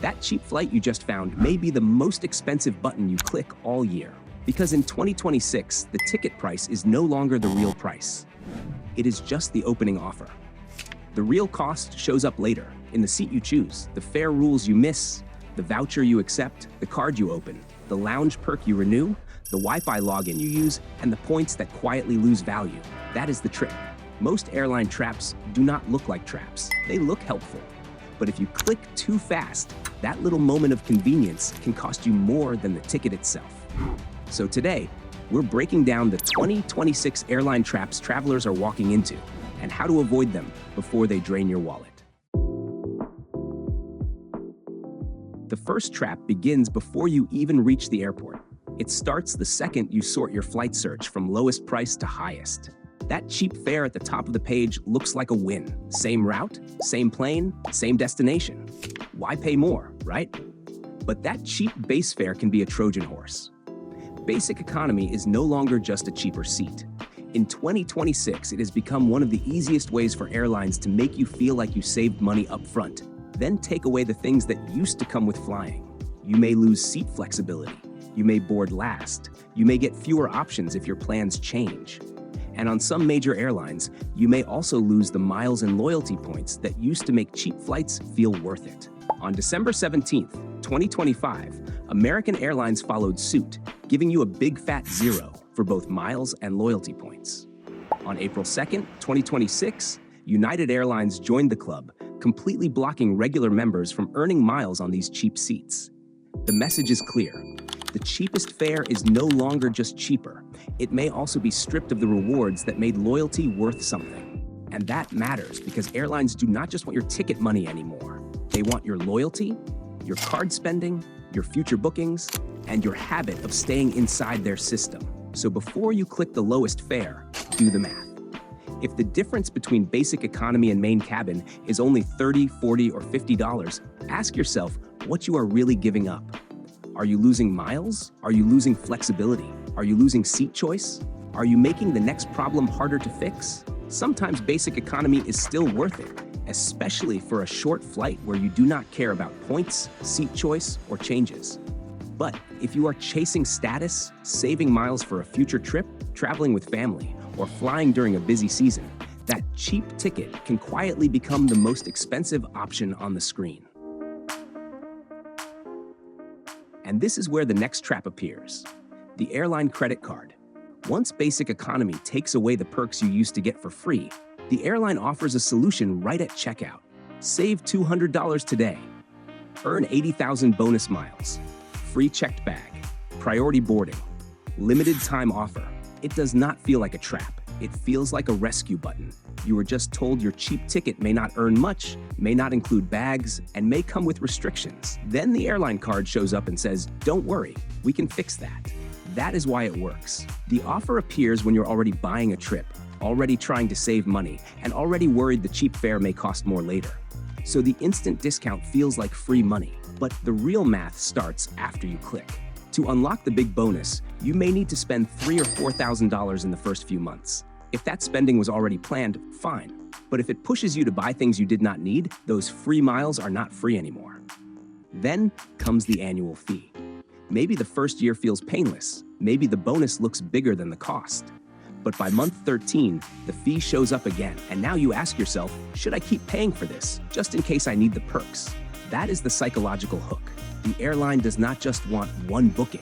That cheap flight you just found may be the most expensive button you click all year. Because in 2026, the ticket price is no longer the real price. It is just the opening offer. The real cost shows up later, in the seat you choose, the fare rules you miss, the voucher you accept, the card you open, the lounge perk you renew, the Wi-Fi login you use, and the points that quietly lose value. That is the trick. Most airline traps do not look like traps. They look helpful. But if you click too fast, that little moment of convenience can cost you more than the ticket itself. So today, we're breaking down the 2026 airline traps travelers are walking into and how to avoid them before they drain your wallet. The first trap begins before you even reach the airport. It starts the second you sort your flight search from lowest price to highest. That cheap fare at the top of the page looks like a win. Same route, same plane, same destination. Why pay more, right? But that cheap base fare can be a Trojan horse. Basic economy is no longer just a cheaper seat. In 2026, it has become one of the easiest ways for airlines to make you feel like you saved money up front, then take away the things that used to come with flying. You may lose seat flexibility. You may board last. You may get fewer options if your plans change. And on some major airlines, you may also lose the miles and loyalty points that used to make cheap flights feel worth it. On December 17th, 2025, American Airlines followed suit, giving you a big fat zero for both miles and loyalty points. On April 2nd, 2026, United Airlines joined the club, completely blocking regular members from earning miles on these cheap seats. The message is clear. The cheapest fare is no longer just cheaper. It may also be stripped of the rewards that made loyalty worth something. And that matters because airlines do not just want your ticket money anymore. They want your loyalty, your card spending, your future bookings, and your habit of staying inside their system. So before you click the lowest fare, do the math. If the difference between basic economy and main cabin is only $30, $40, or $50, ask yourself what you are really giving up. Are you losing miles? Are you losing flexibility? Are you losing seat choice? Are you making the next problem harder to fix? Sometimes basic economy is still worth it, especially for a short flight where you do not care about points, seat choice, or changes. But if you are chasing status, saving miles for a future trip, traveling with family, or flying during a busy season, that cheap ticket can quietly become the most expensive option on the screen. And this is where the next trap appears, the airline credit card. Once basic economy takes away the perks you used to get for free, the airline offers a solution right at checkout. Save $200 today. Earn 80,000 bonus miles. Free checked bag. Priority boarding. Limited time offer. It does not feel like a trap. It feels like a rescue button. You were just told your cheap ticket may not earn much, may not include bags, and may come with restrictions. Then the airline card shows up and says, "Don't worry, we can fix that." That is why it works. The offer appears when you're already buying a trip, already trying to save money, and already worried the cheap fare may cost more later. So the instant discount feels like free money, but the real math starts after you click. To unlock the big bonus, you may need to spend $3,000 or $4,000 in the first few months. If that spending was already planned, fine. But if it pushes you to buy things you did not need, those free miles are not free anymore. Then comes the annual fee. Maybe the first year feels painless. Maybe the bonus looks bigger than the cost. But by month 13, the fee shows up again. And now you ask yourself, should I keep paying for this, just in case I need the perks? That is the psychological hook. The airline does not just want one booking.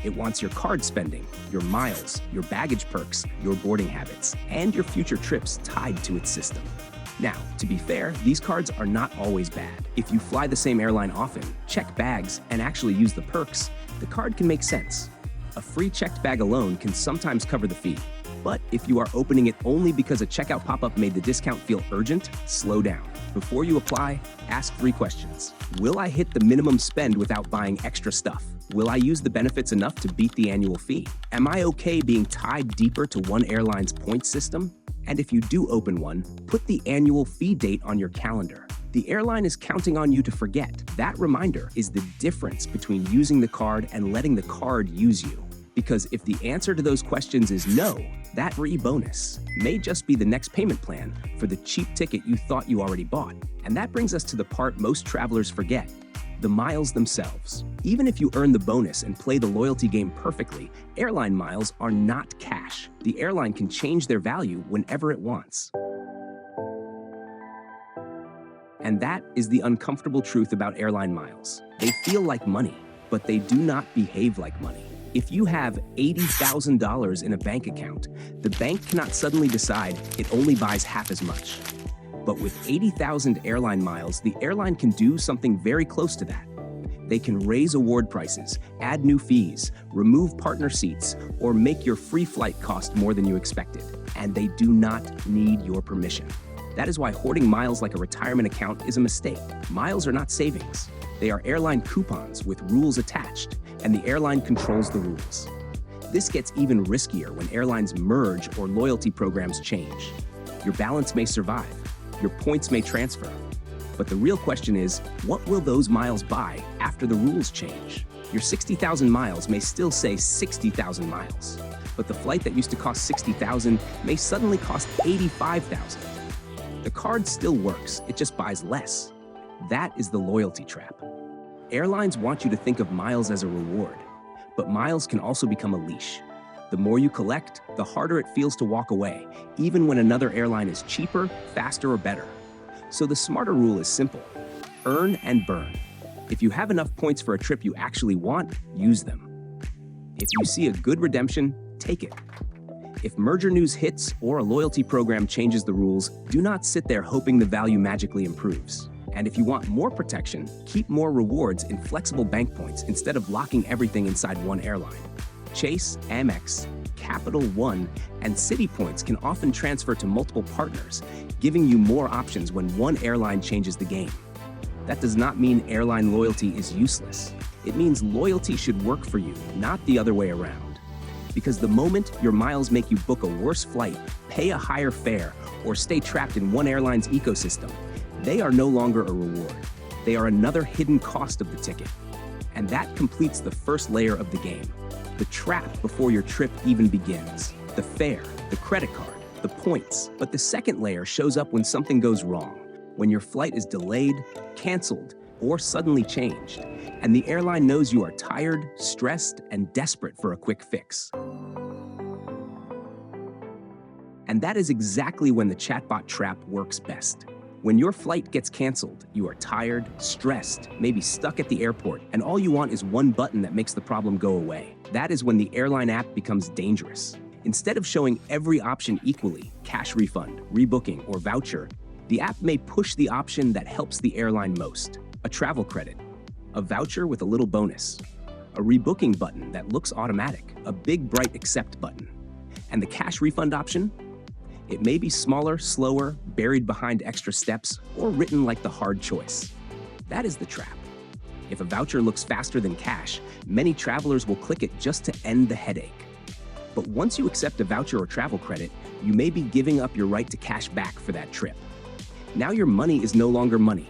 It wants your card spending, your miles, your baggage perks, your boarding habits, and your future trips tied to its system. Now, to be fair, these cards are not always bad. If you fly the same airline often, check bags, and actually use the perks, the card can make sense. A free checked bag alone can sometimes cover the fee. But if you are opening it only because a checkout pop-up made the discount feel urgent, slow down. Before you apply, ask 3 questions. Will I hit the minimum spend without buying extra stuff? Will I use the benefits enough to beat the annual fee? Am I okay being tied deeper to one airline's points system? And if you do open one, put the annual fee date on your calendar. The airline is counting on you to forget. That reminder is the difference between using the card and letting the card use you. Because if the answer to those questions is no, that free bonus may just be the next payment plan for the cheap ticket you thought you already bought. And that brings us to the part most travelers forget, The miles themselves. Even if you earn the bonus and play the loyalty game perfectly, airline miles are not cash. The airline can change their value whenever it wants. And that is the uncomfortable truth about airline miles. They feel like money, but they do not behave like money. If you have $80,000 in a bank account, the bank cannot suddenly decide it only buys half as much. But with 80,000 airline miles, the airline can do something very close to that. They can raise award prices, add new fees, remove partner seats, or make your free flight cost more than you expected. And they do not need your permission. That is why hoarding miles like a retirement account is a mistake. Miles are not savings. They are airline coupons with rules attached, and the airline controls the rules. This gets even riskier when airlines merge or loyalty programs change. Your balance may survive, your points may transfer, but the real question is, what will those miles buy after the rules change? Your 60,000 miles may still say 60,000 miles, but the flight that used to cost 60,000 may suddenly cost 85,000. The card still works, it just buys less. That is the loyalty trap. Airlines want you to think of miles as a reward, but miles can also become a leash. The more you collect, the harder it feels to walk away, even when another airline is cheaper, faster, or better. So the smarter rule is simple: earn and burn. If you have enough points for a trip you actually want, use them. If you see a good redemption, take it. If merger news hits or a loyalty program changes the rules, do not sit there hoping the value magically improves. And if you want more protection, keep more rewards in flexible bank points instead of locking everything inside one airline. Chase, Amex, Capital One, and Citi points can often transfer to multiple partners, giving you more options when one airline changes the game. That does not mean airline loyalty is useless. It means loyalty should work for you, not the other way around. Because the moment your miles make you book a worse flight, pay a higher fare, or stay trapped in one airline's ecosystem, they are no longer a reward. They are another hidden cost of the ticket. And that completes the first layer of the game. The trap before your trip even begins. The fare, the credit card, the points. But the second layer shows up when something goes wrong, when your flight is delayed, canceled, or suddenly changed, and the airline knows you are tired, stressed, and desperate for a quick fix. And that is exactly when the chatbot trap works best. When your flight gets canceled, you are tired, stressed, maybe stuck at the airport, and all you want is one button that makes the problem go away. That is when the airline app becomes dangerous. Instead of showing every option equally, cash refund, rebooking, or voucher, the app may push the option that helps the airline most: a travel credit, a voucher with a little bonus, a rebooking button that looks automatic, a big bright accept button. And the cash refund option? It may be smaller, slower, buried behind extra steps, or written like the hard choice. That is the trap. If a voucher looks faster than cash, many travelers will click it just to end the headache. But once you accept a voucher or travel credit, you may be giving up your right to cash back for that trip. Now your money is no longer money.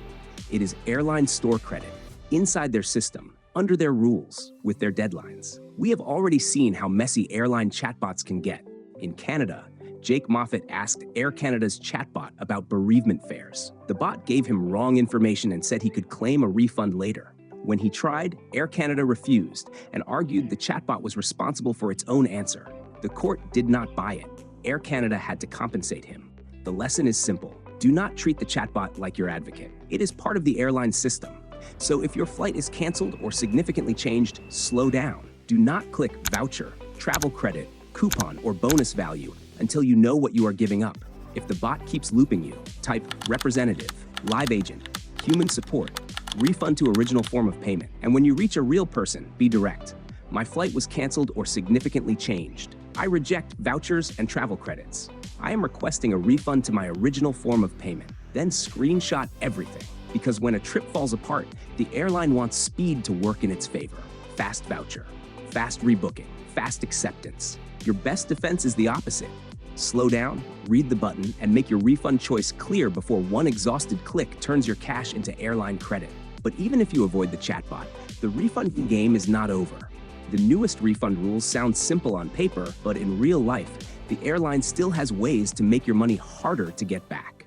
It is airline store credit, inside their system, under their rules, with their deadlines. We have already seen how messy airline chatbots can get. In Canada, Jake Moffat asked Air Canada's chatbot about bereavement fares. The bot gave him wrong information and said he could claim a refund later. When he tried, Air Canada refused and argued the chatbot was responsible for its own answer. The court did not buy it. Air Canada had to compensate him. The lesson is simple. Do not treat the chatbot like your advocate. It is part of the airline system. So if your flight is canceled or significantly changed, slow down. Do not click voucher, travel credit, coupon, or bonus value until you know what you are giving up. If the bot keeps looping you, type representative, live agent, human support, refund to original form of payment. And when you reach a real person, be direct. My flight was canceled or significantly changed. I reject vouchers and travel credits. I am requesting a refund to my original form of payment. Then screenshot everything. Because when a trip falls apart, the airline wants speed to work in its favor. Fast voucher, fast rebooking, fast acceptance. Your best defense is the opposite. Slow down, read the button, and make your refund choice clear before one exhausted click turns your cash into airline credit. But even if you avoid the chatbot, the refund game is not over. The newest refund rules sound simple on paper, but in real life, the airline still has ways to make your money harder to get back.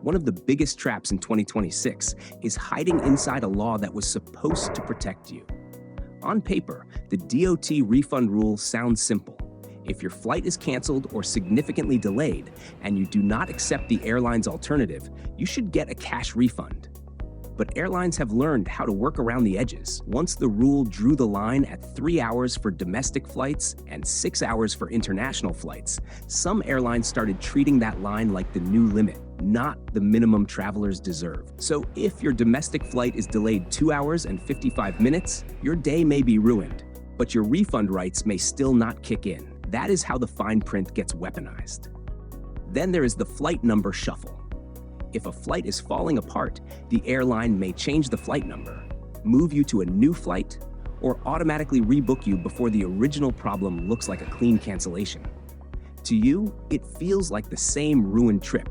One of the biggest traps in 2026 is hiding inside a law that was supposed to protect you. On paper, the DOT refund rule sounds simple. If your flight is canceled or significantly delayed and you do not accept the airline's alternative, you should get a cash refund. But airlines have learned how to work around the edges. Once the rule drew the line at 3 hours for domestic flights and 6 hours for international flights, some airlines started treating that line like the new limit, not the minimum travelers deserve. So if your domestic flight is delayed 2 hours and 55 minutes, your day may be ruined, but your refund rights may still not kick in. That is how the fine print gets weaponized. Then there is the flight number shuffle. If a flight is falling apart, the airline may change the flight number, move you to a new flight, or automatically rebook you before the original problem looks like a clean cancellation. To you, it feels like the same ruined trip.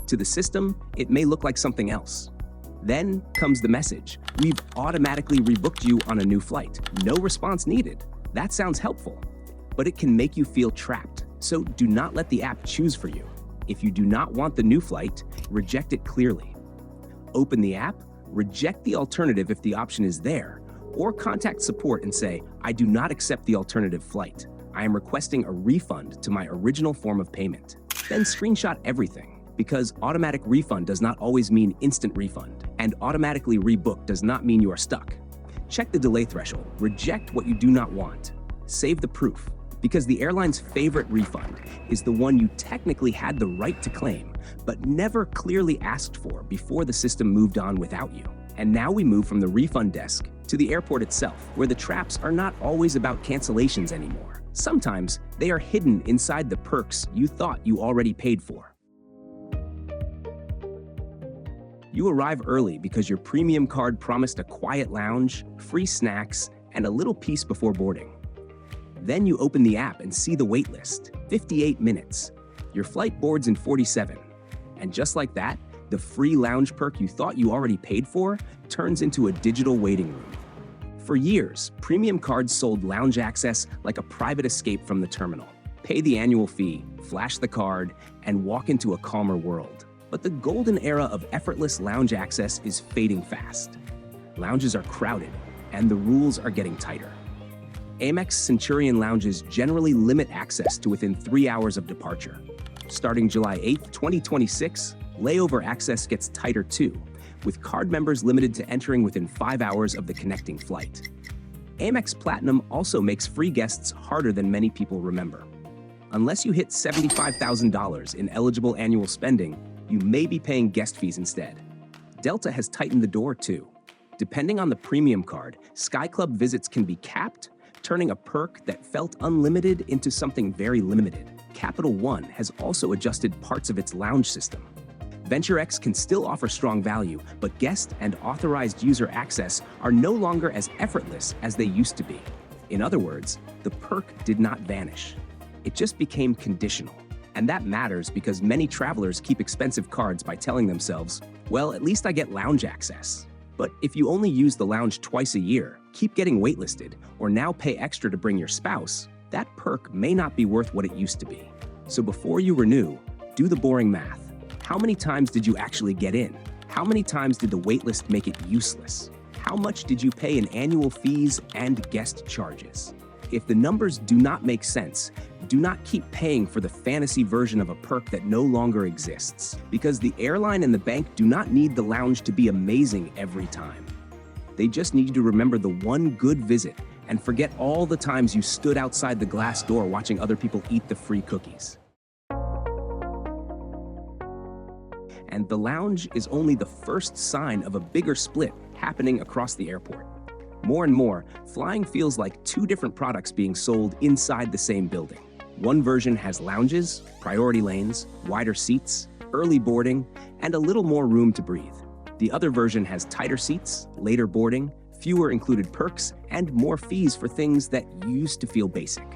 To the system, it may look like something else. Then comes the message, "We've automatically rebooked you on a new flight. No response needed." That sounds helpful, but it can make you feel trapped. So do not let the app choose for you. If you do not want the new flight, reject it clearly. Open the app, reject the alternative if the option is there, or contact support and say, "I do not accept the alternative flight. I am requesting a refund to my original form of payment." Then screenshot everything, because automatic refund does not always mean instant refund, and automatically rebook does not mean you are stuck. Check the delay threshold, reject what you do not want. Save the proof, because the airline's favorite refund is the one you technically had the right to claim, but never clearly asked for before the system moved on without you. And now we move from the refund desk to the airport itself, where the traps are not always about cancellations anymore. Sometimes they are hidden inside the perks you thought you already paid for. You arrive early because your premium card promised a quiet lounge, free snacks, and a little peace before boarding. Then you open the app and see the wait list, 58 minutes. Your flight boards in 47. And just like that, the free lounge perk you thought you already paid for turns into a digital waiting room. For years, premium cards sold lounge access like a private escape from the terminal. Pay the annual fee, flash the card, and walk into a calmer world. But the golden era of effortless lounge access is fading fast. Lounges are crowded, and the rules are getting tighter. Amex Centurion lounges generally limit access to within 3 hours of departure. Starting July 8, 2026, layover access gets tighter too, with card members limited to entering within 5 hours of the connecting flight. Amex Platinum also makes free guests harder than many people remember. Unless you hit $75,000 in eligible annual spending, you may be paying guest fees instead. Delta has tightened the door too. Depending on the premium card, Sky Club visits can be capped, turning a perk that felt unlimited into something very limited. Capital One has also adjusted parts of its lounge system. VentureX can still offer strong value, but guest and authorized user access are no longer as effortless as they used to be. In other words, the perk did not vanish. It just became conditional. And that matters because many travelers keep expensive cards by telling themselves, "Well, at least I get lounge access." But if you only use the lounge twice a year, keep getting waitlisted, or now pay extra to bring your spouse, that perk may not be worth what it used to be. So before you renew, do the boring math. How many times did you actually get in? How many times did the waitlist make it useless? How much did you pay in annual fees and guest charges? If the numbers do not make sense, do not keep paying for the fantasy version of a perk that no longer exists, because the airline and the bank do not need the lounge to be amazing every time. They just need you to remember the one good visit and forget all the times you stood outside the glass door watching other people eat the free cookies. And the lounge is only the first sign of a bigger split happening across the airport. More and more, flying feels like two different products being sold inside the same building. One version has lounges, priority lanes, wider seats, early boarding, and a little more room to breathe. The other version has tighter seats, later boarding, fewer included perks, and more fees for things that used to feel basic.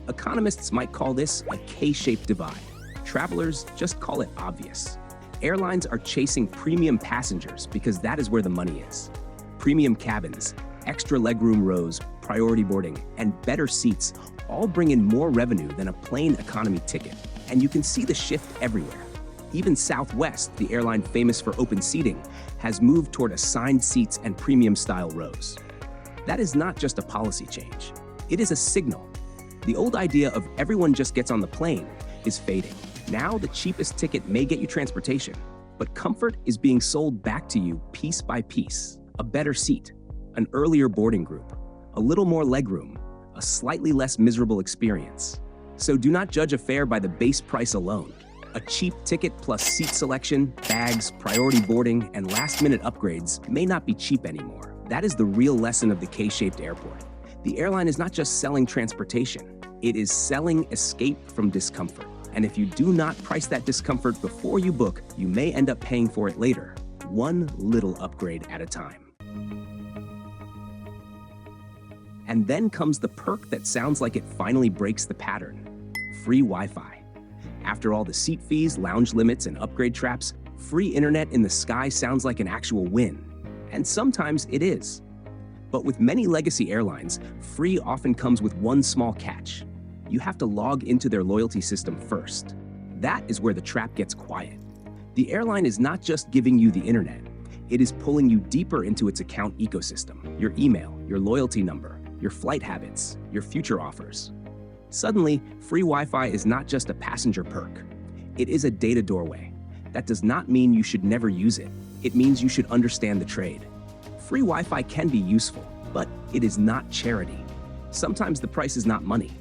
Economists might call this a K-shaped divide. Travelers just call it obvious. Airlines are chasing premium passengers because that is where the money is. Premium cabins, extra legroom rows, priority boarding, and better seats all bring in more revenue than a plain economy ticket, and you can see the shift everywhere. Even Southwest, the airline famous for open seating, has moved toward assigned seats and premium-style rows. That is not just a policy change. It is a signal. The old idea of everyone just gets on the plane is fading. Now the cheapest ticket may get you transportation, but comfort is being sold back to you piece by piece. A better seat, an earlier boarding group, a little more legroom, a slightly less miserable experience. So do not judge a fare by the base price alone. A cheap ticket plus seat selection, bags, priority boarding, and last-minute upgrades may not be cheap anymore. That is the real lesson of the K-shaped airport. The airline is not just selling transportation, it is selling escape from discomfort. And if you do not price that discomfort before you book, you may end up paying for it later, one little upgrade at a time. And then comes the perk that sounds like it finally breaks the pattern: free Wi-Fi. After all the seat fees, lounge limits, and upgrade traps, free internet in the sky sounds like an actual win. And sometimes it is. But with many legacy airlines, free often comes with one small catch. You have to log into their loyalty system first. That is where the trap gets quiet. The airline is not just giving you the internet, it is pulling you deeper into its account ecosystem: your email, your loyalty number, your flight habits, your future offers. Suddenly, free Wi-Fi is not just a passenger perk. It is a data doorway. That does not mean you should never use it. It means you should understand the trade. Free Wi-Fi can be useful, but it is not charity. Sometimes the price is not money.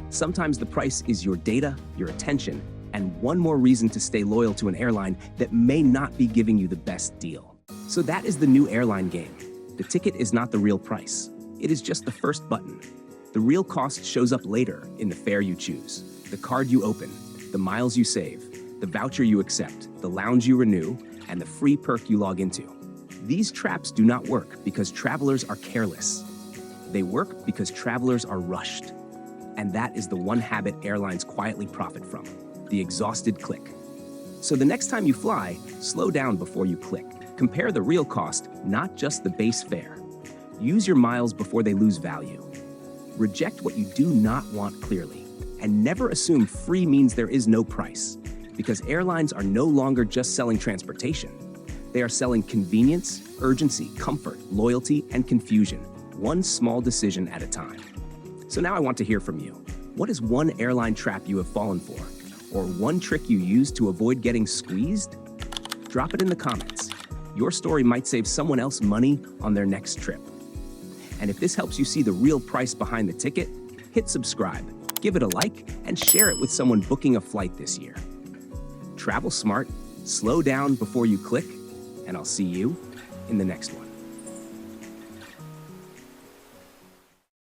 Sometimes the price is your data, your attention, and one more reason to stay loyal to an airline that may not be giving you the best deal. So that is the new airline game. The ticket is not the real price. It is just the first button. The real cost shows up later in the fare you choose, the card you open, the miles you save, the voucher you accept, the lounge you renew, and the free perk you log into. These traps do not work because travelers are careless. They work because travelers are rushed. And that is the one habit airlines quietly profit from: the exhausted click. So the next time you fly, slow down before you click. Compare the real cost, not just the base fare. Use your miles before they lose value. Reject what you do not want clearly. And never assume free means there is no price, because airlines are no longer just selling transportation. They are selling convenience, urgency, comfort, loyalty, and confusion, one small decision at a time. So now I want to hear from you. What is one airline trap you have fallen for? Or one trick you use to avoid getting squeezed? Drop it in the comments. Your story might save someone else money on their next trip. And if this helps you see the real price behind the ticket, hit subscribe, give it a like, and share it with someone booking a flight this year. Travel smart, slow down before you click, and I'll see you in the next one.